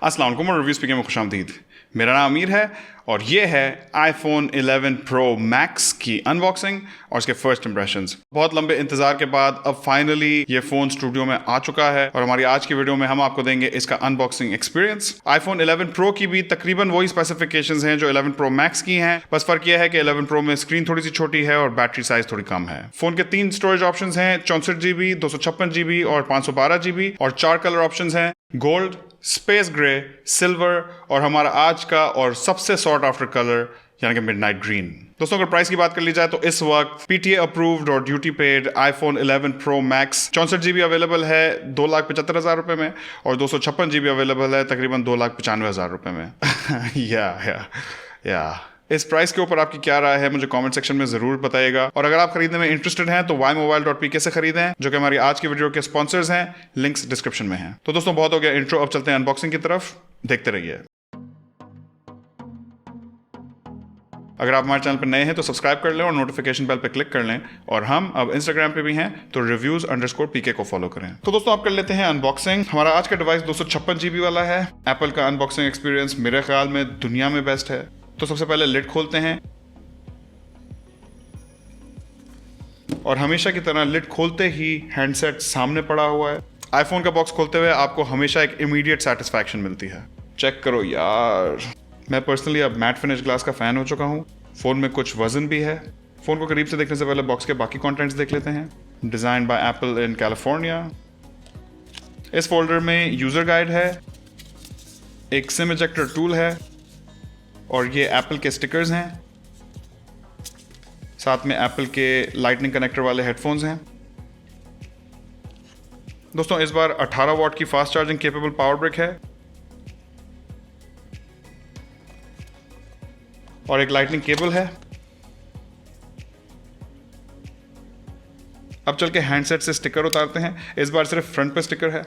अस्सलाम वालेकुम और रिव्यू स्पीकिंग में खुशामदीद। मेरा नाम अमीर है और ये है iPhone 11 Pro Max की अनबॉक्सिंग और इसके फर्स्ट इंप्रेशंस। बहुत लंबे इंतजार के बाद अब फाइनली ये फ़ोन स्टूडियो में आ चुका है और हमारी आज की वीडियो में हम आपको देंगे इसका अनबॉक्सिंग एक्सपीरियंस। iPhone 11 Pro की भी तकरीबन वही स्पेसिफिकेशंस हैं जो 11 Pro Max की हैं, बस फर्क यह है कि 11 Pro में स्क्रीन थोड़ी सी छोटी है और बैटरी साइज थोड़ी कम है। फ़ोन के 3 स्टोरेज ऑप्शंस हैं, 64 GB, 256 GB और 512 GB, और 4 कलर ऑप्शंस हैं, गोल्ड, स्पेस ग्रे, सिल्वर और हमारा आज का और सबसे सॉर्ट आफ्टर कलर यानी कि मिडनाइट ग्रीन। दोस्तों अगर प्राइस की बात कर ली जाए तो इस वक्त PTA अप्रूव्ड और duty paid iPhone 11 Pro Max 64 GB available है 2,75,000 रुपए में और 256 GB अवेलेबल है तकरीबन 2,95,000 रुपए में। या इस प्राइस के ऊपर आपकी क्या राय है मुझे कमेंट सेक्शन में जरूर बताइएगा। और अगर आप खरीदने में इंटरेस्टेड हैं तो ymobile.pk से खरीदें जो कि हमारी आज की वीडियो के स्पॉन्सर्स हैं, लिंक्स डिस्क्रिप्शन में हैं। तो दोस्तों बहुत हो गया इंट्रो, अब चलते हैं अनबॉक्सिंग की तरफ, देखते रहिए। अगर आप हमारे चैनल पर नए हैं तो सब्सक्राइब कर लें और नोटिफिकेशन बेल पर क्लिक कर लें, और हम अब इंस्टाग्राम पे भी हैं तो reviews_pk को फॉलो करें। तो दोस्तों आप कर लेते हैं अनबॉक्सिंग। हमारा आज का डिवाइस 256 GB वाला है। एप्पल का अनबॉक्सिंग एक्सपीरियंस मेरे ख्याल में दुनिया में बेस्ट है। तो सबसे पहले लिड खोलते हैं और हमेशा की तरह लिड खोलते ही हैंडसेट सामने पड़ा हुआ है। आईफोन का बॉक्स खोलते हुए आपको हमेशा एक इमीडिएट सेटिस्फैक्शन मिलती है। चेक करो यार, मैं पर्सनली अब मैट फिनिश ग्लास का फैन हो चुका हूँ। फोन में कुछ वजन भी है। फोन को करीब से देखने से पहले बॉक्स के बाकी कंटेंट्स देख लेते हैं। Design by apple in California. इस फोल्डर में यूजर गाइड है, एक सिम इजेक्टर टूल है और ये एप्पल के स्टिकर्स हैं। साथ में एप्पल के लाइटनिंग कनेक्टर वाले हेडफोन्स हैं। दोस्तों इस बार 18 वॉट की fast charging capable power brick है और एक लाइटनिंग केबल है। अब चल के हैंडसेट से स्टिकर उतारते हैं। इस बार सिर्फ फ्रंट पे स्टिकर है।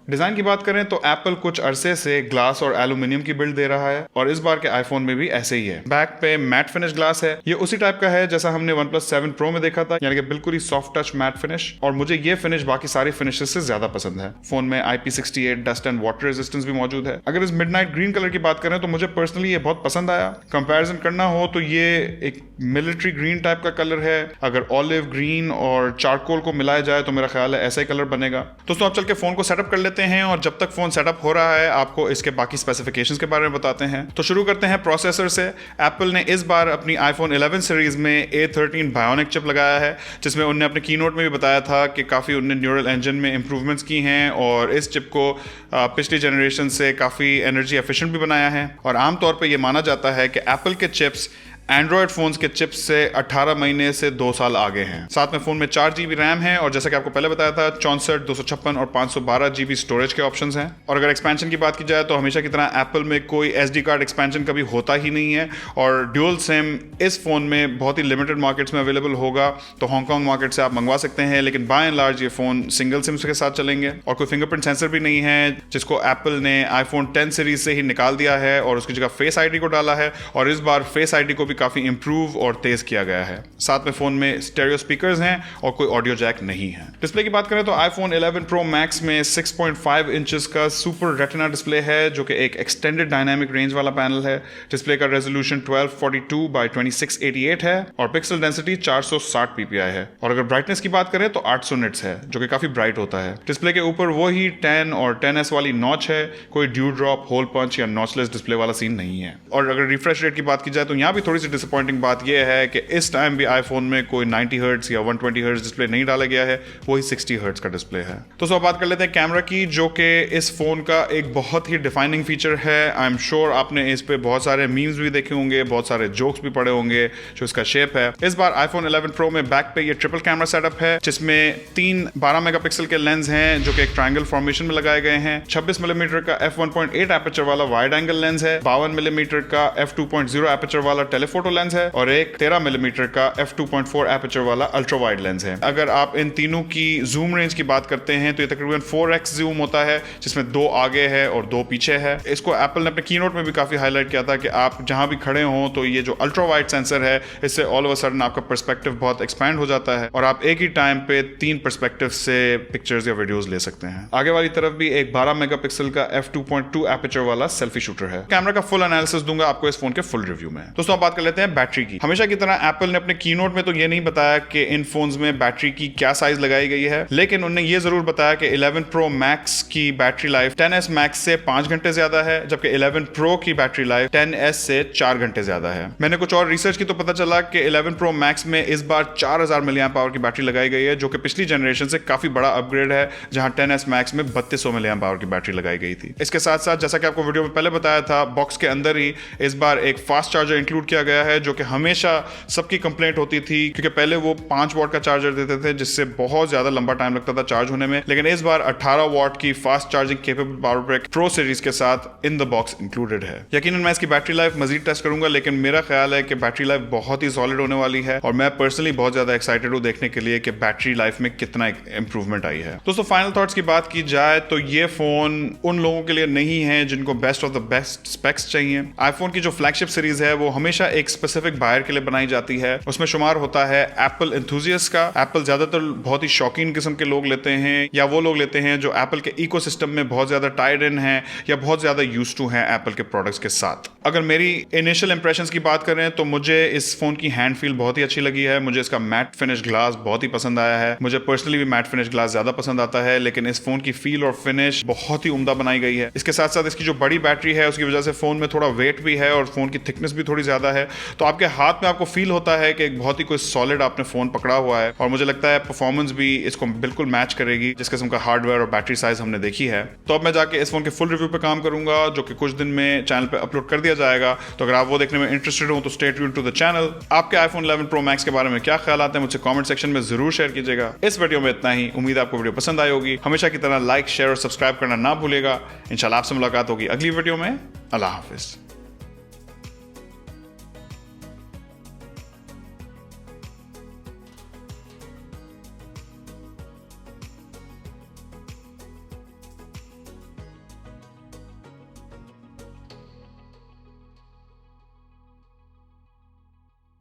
डिजाइन की बात करें तो एप्पल कुछ अरसे से ग्लास और एल्यूमिनियम की बिल्ड दे रहा है और इस बार के आईफोन में भी ऐसे ही है। बैक पे मैट फिनिश ग्लास है। ये उसी टाइप का है जैसा हमने OnePlus 7 Pro में देखा था, यानी कि बिल्कुल ही सॉफ्ट टच मैट फिनिश, और मुझे ये फिनिश बाकी सारी फिनिशेस से ज्यादा पसंद है। फोन में IP68 dust and water resistance भी मौजूद है। अगर इस मिडनाइट ग्रीन कलर की बात करें तो मुझे पर्सनली ये बहुत पसंद आया। कंपैरिजन करना हो तो ये एक मिलिट्री ग्रीन टाइप का कलर है। अगर ऑलिव ग्रीन और चारकोल को मिलाया जाए तो मेरा ख्याल है ऐसा ही कलर बनेगा। दोस्तों अब चल के फोन को सेटअप कर लेते हैं और जब तक फोन सेटअप हो रहा है आपको इसके बाकी स्पेसिफिकेशंस के बारे में बताते हैं। तो शुरू करते हैं प्रोसेसर से। एप्पल ने इस बार अपनी iPhone 11 सीरीज में A13 बायोनिक चिप लगाया है, जिसमें उन्होंने अपने कीनोट में भी बताया था कि काफ़ी उन्होंने न्यूरल इंजन में इंप्रूवमेंट्स की हैं और इस चिप को पिछली जनरेशन से काफ़ी एनर्जी एफिशिएंट भी बनाया है। और आमतौर पर यह माना जाता है कि एप्पल के चिप्स एंड्रॉयड फोन्स के चिप्स से 18 महीने से 2 साल आगे हैं। साथ में फोन में 4 GB रैम है और जैसा कि आपको पहले बताया था 64, 256 और 512 GB स्टोरेज के ऑप्शंस हैं। और अगर एक्सपेंशन की बात की जाए तो हमेशा की तरह एप्पल में कोई SD कार्ड एक्सपेंशन कभी होता ही नहीं है और ड्यूल सिम इस फोन में बहुत ही लिमिटेड मार्केट्स में अवेलेबल होगा, तो हांगकॉन्ग मार्केट से आप मंगवा सकते हैं, लेकिन बाय एंड लार्ज ये फोन सिंगल सिम के साथ चलेंगे। और कोई फिंगरप्रिंट सेंसर भी नहीं है जिसको एप्पल ने iPhone 10 सीरीज से ही निकाल दिया है और उसकी जगह फेस ID को डाला है, और इस बार फेस ID को भी काफी इंप्रूव और तेज किया गया है। साथ में फोन में स्टेरियो स्पीकर्स हैं और कोई ऑडियो जैक नहीं है। डिस्प्ले की बात करें तो iPhone 11 Pro Max में 6.5 इंचेस का सुपर रेटिना डिस्प्ले है जो कि एक एक्सटेंडेड डायनामिक रेंज वाला पैनल है। डिस्प्ले का रेजोल्यूशन 1242 by 2688 है और पिक्सल डेंसिटी 460 ppi है। और अगर ब्राइटनेस की बात करें तो 800 निट्स है जो कि काफी ब्राइट होता है। डिस्प्ले के ऊपर वही 10 और 10s वाली नॉच है, कोई ड्यू ड्रॉप, होल पंच या नॉचलेस डिस्प्ले वाला सीन नहीं है। और अगर रिफ्रेश रेट की बात की जाए तो यहाँ भी थोड़ी सी डिसअपॉइंटिंग बात यह है कि इस टाइम भी आईफोन में कोई 90 हर्ट्ज या 120 हर्ट्ज डिस्प्ले नहीं डाला गया है, वही 60 हर्ट्ज का डिस्प्ले है। तो सब बात कर लेते हैं कैमरा की, जो कि इस फोन का एक बहुत ही डिफाइनिंग फीचर है। आई एम श्योर आपने इस पे बहुत सारे मीम्स भी देखे होंगे, बहुत सारे जोक्स भी पढ़े होंगे जो इसका शेप है। इस बार iPhone 11 Pro में बैक पे ये ट्रिपल कैमरा सेटअप है जिसमें 3 12 मेगापिक्सल के लेंस हैं जो कि एक ट्रायंगल फॉर्मेशन में लगाए गए हैं। 26 मिलीमीटर का f1.8 एपर्चर वाला वाइड एंगल लेंस है, 52 मिलीमीटर का f2.0 एपर्चर वाला टेलीफोटो टेलीफोटो लेंस है और एक 13 मिलीमीटर का f2.4 एपर्चर वाला अल्ट्रा वाइड लेंस है। अगर आप इन तीनों की जूम रेंज की बात करते हैं तो ये तकरीबन 4x जूम होता है, जिसमें 2 आगे है और 2 पीछे है। इसको एप्पल ने अपने कीनोट में भी काफी हाईलाइट किया था कि आप जहां भी खड़े हों तो ये जो अल्ट्रा वाइड सेंसर है इससे ऑल ऑफ अ सडन आपका पर्सपेक्टिव बहुत एक्सपैंड हो जाता है और आप एक ही टाइम पे 3 पर्सपेक्टिव से पिक्चर्स या वीडियोस ले सकते हैं। आगे वाली तरफ भी एक 12 मेगापिक्सल का f2.2 एपर्चर वाला सेल्फी शूटर है। कैमरा का फुल एनालिसिस दूंगा आपको इस फोन के फुल रिव्यू में। दोस्तों, बात कर लेते हैं बैटरी की। हमेशा की तरह एप्पल ने अपने कीनोट में तो ये नहीं बताया कि इन फोन्स में बैटरी की क्या साइज लगाई गई है, लेकिन उन्होंने ये जरूर बताया कि 11 प्रो मैक्स की बैटरी लाइफ 10s मैक्स से 5 घंटे ज्यादा है, जबकि 11 प्रो की बैटरी लाइफ 10s से 4 घंटे ज्यादा है। मैंने कुछ और रिसर्च की तो पता चला कि 11 प्रो मैक्स में इस बार 4000 मिलियम पावर की बैटरी लगाई गई है, जो कि पिछली जनरेशन से काफी बड़ा अपग्रेड है, जहां 10s मैक्स में 3200 मिलियम पावर की बैटरी लगाई गई थी। इसके साथ साथ जैसा कि आपको वीडियो में पहले बताया था, बॉक्स के अंदर ही इस बार एक फास्ट चार्जर इंक्लूड किया गया है, जो कि हमेशा सबकी कंप्लेंट होती थी क्योंकि पहले वो 5 वॉट का चार्जर देते थे जिससे बहुत ज्यादा लंबा टाइम लगता था चार्ज होने में, लेकिन इस बार 18 वॉट की fast charging capable power break pro series के साथ इन द बॉक्स इंक्लूडेड है। यकीनन मैं इसकी बैटरी लाइफ मजीद टेस्ट करूंगा, लेकिन मेरा ख्याल है कि बैटरी लाइफ बहुत ही सॉलिड होने वाली है और मैं पर्सनली बहुत ज्यादा एक्साइटेड हूं देखने के लिए कि बैटरी लाइफ में कितना इंप्रूवमेंट आई है। दोस्तों, फाइनल थॉट्स की बात की जाए तो ये फोन उन लोगों के लिए नहीं है जिनको best of the best specs चाहिए। आईफोन की जो फ्लैगशिप सीरीज है वो हमेशा एक स्पेसिफिक बायर के लिए बनाई जाती है। उसमें शुमार होता है एप्पल एंथुसियास्ट का। एप्पल ज्यादातर बहुत ही शौकीन किस्म के लोग लेते हैं या वो लोग लेते हैं जो एप्पल के इकोसिस्टम में बहुत ज्यादा टाइड इन है या बहुत ज्यादा यूज्ड टू हैं एप्पल के प्रोडक्ट्स के साथ। अगर मेरी इनिशियल इंप्रेशंस की बात करें तो मुझे इस फोन की हैंड फील बहुत ही अच्छी लगी है। मुझे इसका मैट फिनिश ग्लास बहुत ही पसंद आया है। मुझे पर्सनली भी मैट फिनिश ग्लास ज्यादा पसंद आता है, लेकिन इस फोन की फील और फिनिश बहुत ही उम्दा बनाई गई है। इसके साथ साथ इसकी जो बड़ी बैटरी है उसकी वजह से फोन में थोड़ा वेट भी है और फोन की थिकनेस भी थोड़ी ज्यादा है, तो आपके हाथ में आपको फील होता है कि एक बहुत ही कोई सॉलिड आपने फोन पकड़ा हुआ है और मुझे लगता है परफॉर्मेंस भी इसको बिल्कुल मैच करेगी जिस किस्म का हार्डवेयर और बैटरी साइज हमने देखी है। तो अब मैं जाके इस फोन के फुल रिव्यू पे काम करूंगा, जो कि कुछ दिन में चैनल पे अपलोड कर दिया जाएगा। तो अगर आप वो देखने में इंटरेस्टेड हो तो stay tuned to the channel. आपके आईफोन 11 प्रो मैक्स के बारे में क्या ख्याल आते हैं मुझसे कमेंट सेक्शन में जरूर शेयर कीजिएगा। इस वीडियो में इतना ही। उम्मीद है आपको वीडियो पसंद आई होगी। हमेशा की तरह लाइक, शेयर और सब्सक्राइब करना ना भूलिएगा। इंशाल्लाह आपसे मुलाकात होगी अगली वीडियो में। अल्लाह हाफिज।